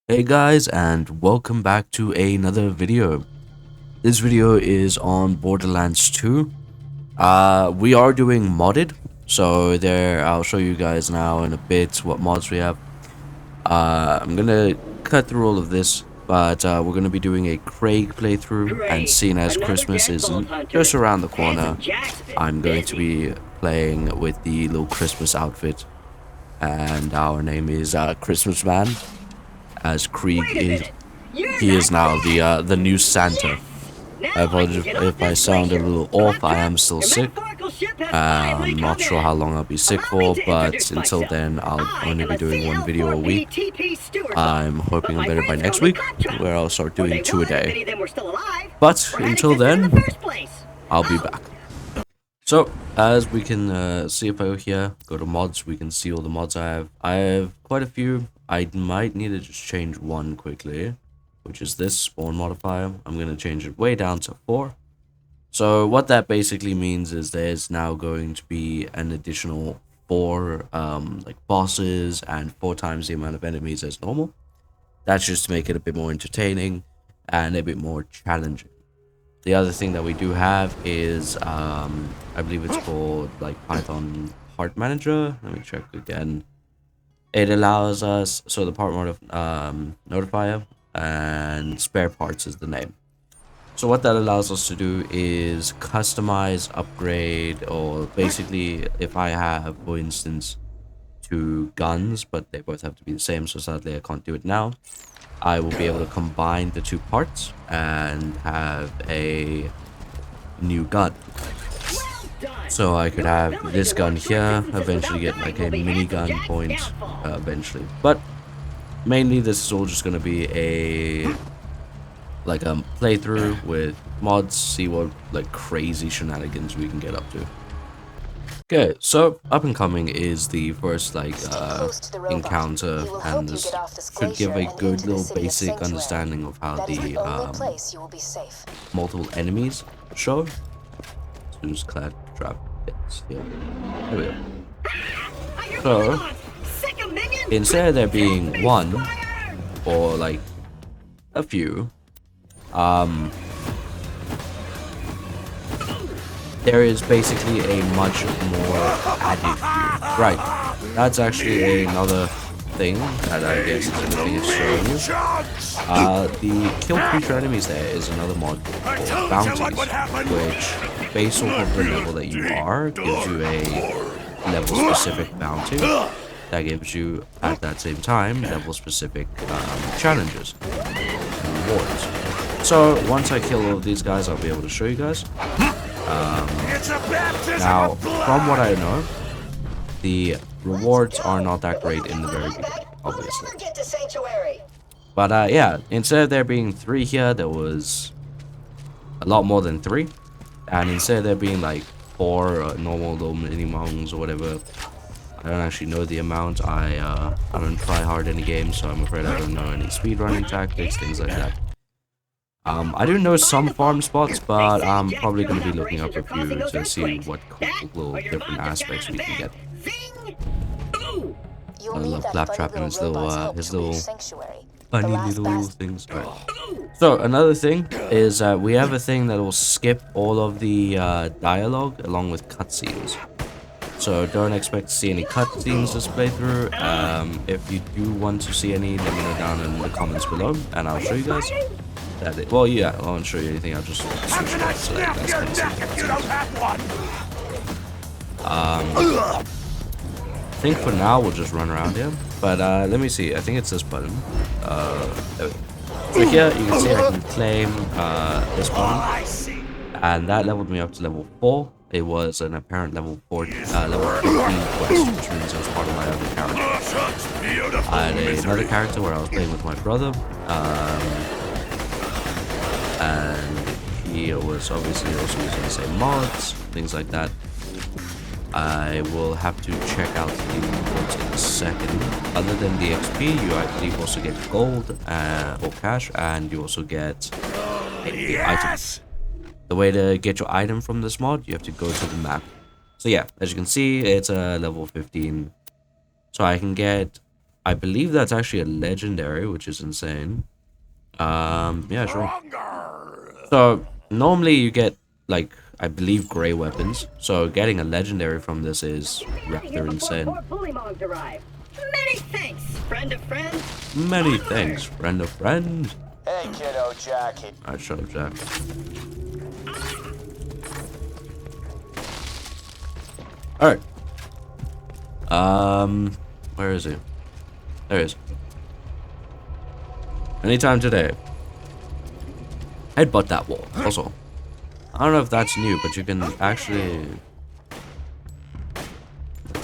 Hey guys, and welcome back to another video. This video is on Borderlands 2. We are doing modded, so there I'll show you guys now in a bit what mods we have. I'm gonna cut through all of this, but we're gonna be doing a Krieg playthrough, and seeing as Christmas is just around the corner, I'm going to be playing with the little Christmas outfit, and our name is CHRISTMASMAN. As Krieg is, he is now the new Santa. I apologize if I sound a little off. I am still sick. I'm not sure how long I'll be sick for, but until then, I'll only be doing one video a week. I'm hoping I'm better by next week, where I'll start doing 2 a day. But until then, I'll be back. So, as we can see if I go here, go to mods, we can see all the mods I have. I have quite a few. I might need to just change one quickly, which is this spawn modifier. I'm going to change it way down to 4. So what that basically means is there's now going to be an additional 4 like bosses and 4 times the amount of enemies as normal. That's just to make it a bit more entertaining and a bit more challenging. The other thing that we do have is I believe it's called like Python Part Manager. Let me check again. It allows us, so the part notifier and spare parts is the name. So what that allows us to do is customize, upgrade, or basically if I have, for instance, 2 guns, but they both have to be the same, so sadly I can't do it now. I will be able to combine the 2 parts and have a new gun. So I could have this gun here, eventually get like a minigun point eventually. But mainly this is all just going to be a playthrough with mods, see what like crazy shenanigans we can get up to. Okay, so up and coming is the first encounter, and this should give a good little basic understanding of how the multiple enemies show. So just clad trap hits. Yeah, there we go. So instead of there being 1 or like a few, there is basically a much more added view. Right, that's actually another thing that I guess is anything it's showing you. The kill creature enemies there is another mod called bounties, which based off of the level that you are, gives you a level specific bounty that gives you at that same time level specific challenges and rewards. So once I kill all of these guys, I'll be able to show you guys. Now, from what I know, the rewards are not that great in the very beginning, obviously. But yeah, instead of there being 3 here, there was a lot more than 3. And instead of there being like 4 normal little mini mongs or whatever, I don't actually know the amount. I don't try hard any games, so I'm afraid I don't know any speedrunning tactics, things like that. I do know some farm spots, but I'm probably going to be looking up a few to see what cool little different aspects we can get. I love Claptrap and his little funny little things. Right. So another thing is we have a thing that will skip all of the dialogue along with cutscenes. So don't expect to see any cutscenes this playthrough. If you do want to see any, let me know down in the comments below, and I'll show you guys. Well, yeah, I won't show you anything. I'll just switch it off so that you guys can see. I think for now we'll just run around here. But let me see. I think it's this button. So here you can see I can claim this button, and that leveled me up to level 4. It was an apparent level 15 quest, which means it was part of my other character. I had another character where I was playing with my brother. And he was obviously also using the same mods, things like that. I will have to check out the rewards in a second. Other than the XP, you I believe also get gold or cash, and you also get items. The way to get your item from this mod, you have to go to the map. So yeah, as you can see, it's a level 15. So I can get I believe that's actually a legendary, which is insane. Yeah, sure. So normally you get like I believe gray weapons. So getting a legendary from this is rather insane. Many thanks, friend of friend. Many thanks, friend of friend. Hey, kiddo, Jack. Alright, shut up, Jack. Alright. Where is he? There he is. Anytime today. Headbutt that wall. Also, I don't know if that's new, but you can actually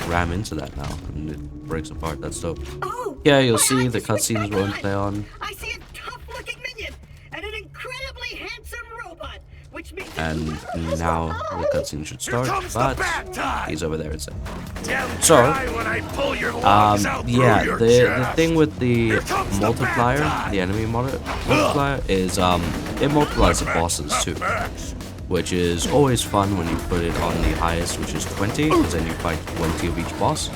ram into that now, and it breaks apart. That's dope. Oh, Yeah, you'll see the cutscenes won't play on. I see a tough-looking minion and an incredibly handsome robot, which means. And now the cutscene should start, but he's over there instead. So, yeah, the thing with the multiplier, the enemy multiplier, is it multiplies the bosses too, which is always fun when you put it on the highest, which is 20, because then you fight 20 of each boss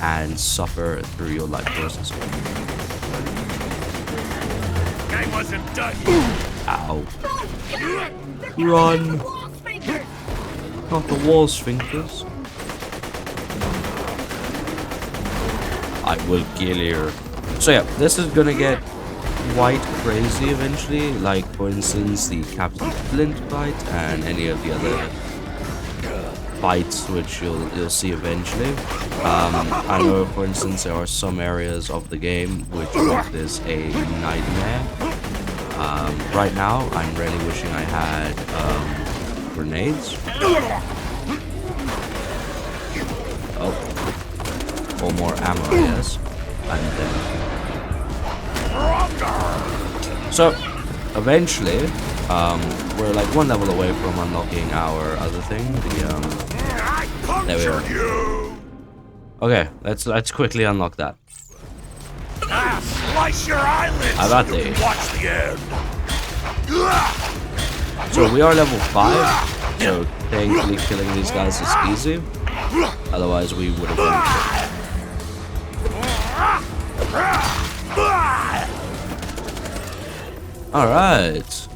and suffer through your life process. I wasn't done. Ow. Run! Not the wall sphincters. I will kill you. So yeah, this is gonna get quite crazy eventually. Like for instance, the Captain Flint fight and any of the other fights which you'll see eventually. I know, for instance, there are some areas of the game which make this a nightmare. Right now, I'm really wishing I had grenades. Oh, or more ammo, yes. And then, so eventually, we're like one level away from unlocking our other thing. There we are. Okay, let's quickly unlock that. Slice your eyelids. How about they? Watch the end. So we are level 5. So thankfully killing these guys is easy. Otherwise we would have won. Alright.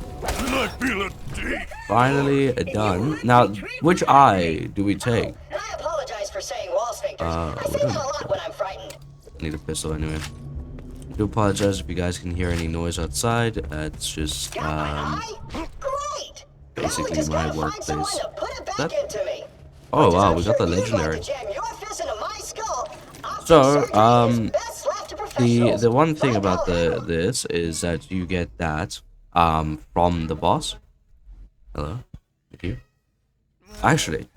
Finally done. Now, which eye do we take? I apologize for saying wall sphincters. I say that a lot when I'm frightened. Need a pistol anyway. I do apologize if you guys can hear any noise outside. It's just Great. basically my workplace. That? Into me. Oh wow, we got the legendary. Jam your fist into my skull. So the one thing about this is that you get that from the boss. Hello, thank you. Actually,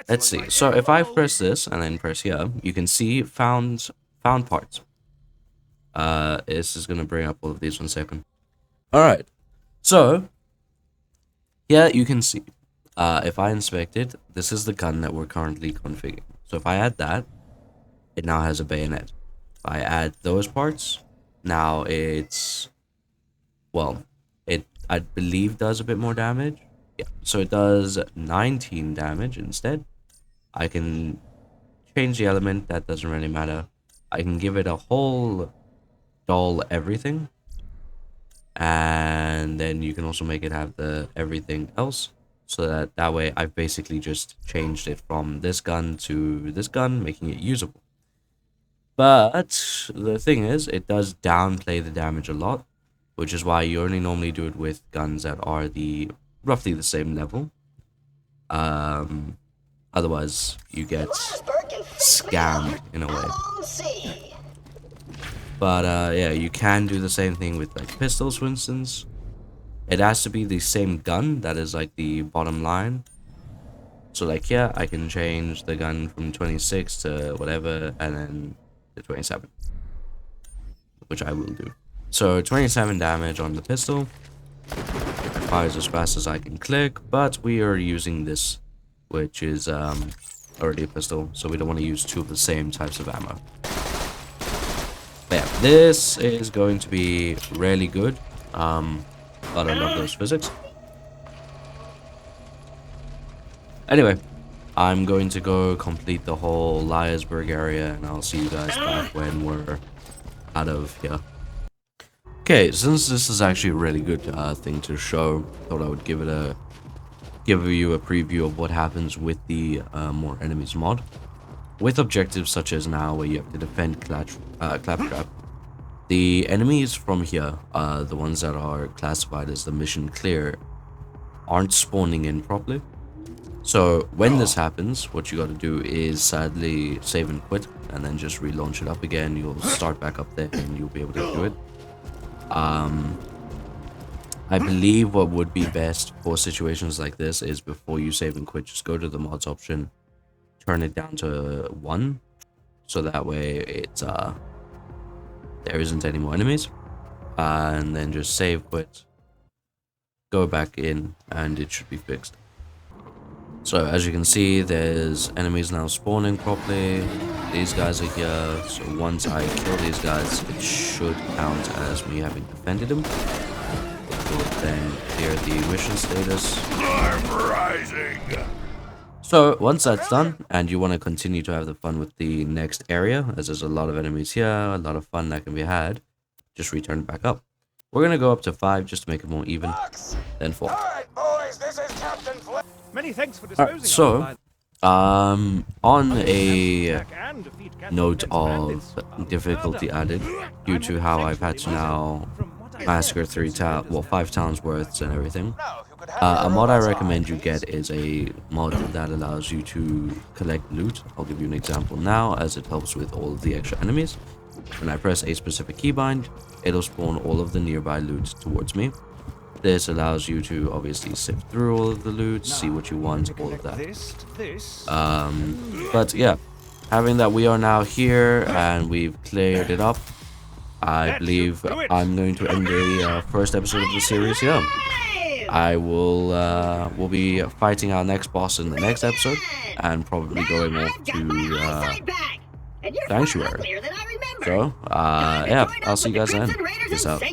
let's see. So if I press this and then press here, you can see found parts. This is gonna bring up all of these 1 second. All right, so yeah, you can see. If I inspect it, this is the gun that we're currently configuring. So if I add that, it now has a bayonet. If I add those parts, now it's, well, it I believe does a bit more damage. Yeah, so it does 19 damage instead. I can change the element, that doesn't really matter. I can give it a whole dull everything. And then you can also make it have the everything else. So that way I've basically just changed it from this gun to this gun, making it usable. But the thing is, it does downplay the damage a lot, which is why you only normally do it with guns that are roughly the same level. Otherwise, you get scammed in a way. But yeah, you can do the same thing with like pistols, for instance. It has to be the same gun, that is like the bottom line. So like, yeah, I can change the gun from 26 to whatever, and then to 27. Which I will do. So 27 damage on the pistol. Fires as fast as I can click, but we are using this, which is already a pistol, so we don't want to use two of the same types of ammo. But yeah, this is going to be really good. But I love those physics. Anyway, I'm going to go complete the whole Liarsburg area, and I'll see you guys back when we're out of here. Okay, since this is actually a really good thing to show, thought I would give you a preview of what happens with the more enemies mod. With objectives such as now, where you have to defend Claptrap, the enemies from here, the ones that are classified as the mission clear, aren't spawning in properly. So when this happens, what you got to do is sadly save and quit, and then just relaunch it up again. You'll start back up there, and you'll be able to do it. I believe what would be best for situations like this is before you save and quit, just go to the mods option, turn it down to 1, so that way it's there isn't any more enemies, and then just save, quit, go back in, and it should be fixed. So as you can see, there's enemies now spawning properly. These guys are here, so once I kill these guys, it should count as me having defended them. We'll then clear the mission status. I'm rising. So once that's done, and you want to continue to have the fun with the next area, as there's a lot of enemies here, a lot of fun that can be had, just return back up. We're going to go up to 5 just to make it more even, then 4. Alright, boys, this is Captain Flint. Many thanks for disposing so, on a and defeat note Captain of Flint's difficulty added, due to how I've had to now massacre 5 towns worths and everything, a mod I recommend you get is a mod that allows you to collect loot. I'll give you an example now, as it helps with all of the extra enemies. When I press a specific keybind, it'll spawn all of the nearby loot towards me. This allows you to obviously sift through all of the loot, see what you want, all of that. But yeah, having that we are now here and we've cleared it up, I believe I'm going to end the first episode of the series here. I will be fighting our next boss in the next episode, and probably going off to Sanctuary. So, yeah, I'll see you guys then. Peace out.